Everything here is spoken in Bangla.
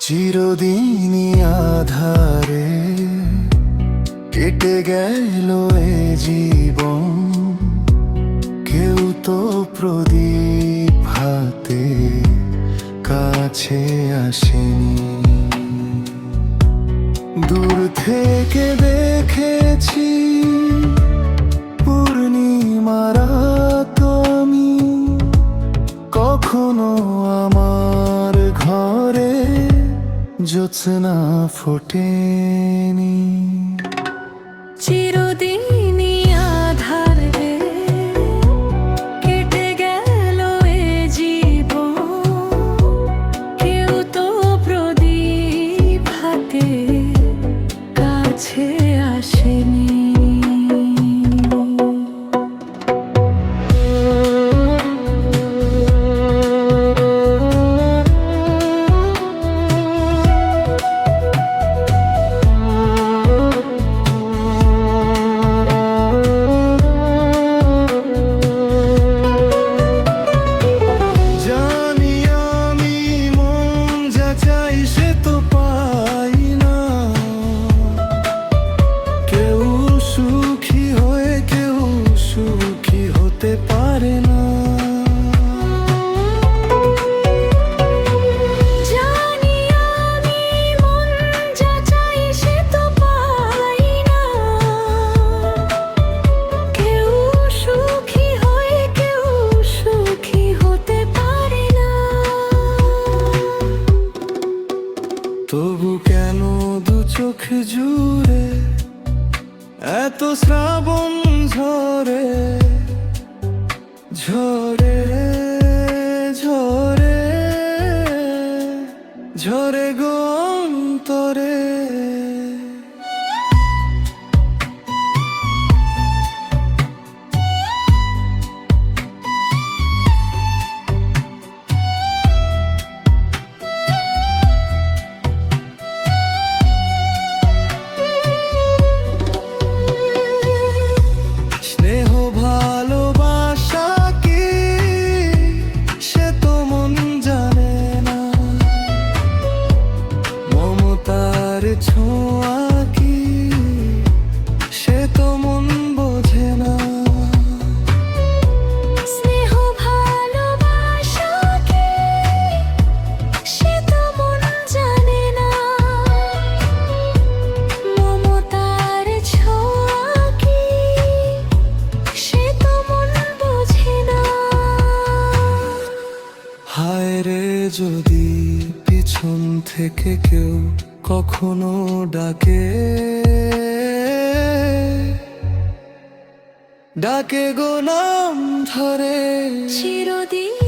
চিরদিনই আধারে কেটে গেল এ জীবন, কেউ তো প্রদীপ হাতে কাছে আসেনি। দূর থেকে দেখেছি পূর্ণিমার রাত আমি, কখনো আমার ঘরে জ্যোৎস্না ফোটেনি। চিরদিনই আঁধারে কেটে গেল এ জীবন, কেউ তো প্রদীপ হাতে কাছে আসেনি। তবু কেন দু চোখ জুড়ে এত শ্রাবণ ঝরে ঝরে ঝরে ঝরে গো অন্তরে। ছোঁয়া কি সে তো মন বোঝে না। স্নেহ ভালোবাসা কি সে তো মন জানে না। মমতার ছোঁয়া কি সে তো মন বোঝে না। হায় রে যদি পিছন থেকে কেউ কখনো ডাকে ডাকে গো নাম ধরে। চিরদিন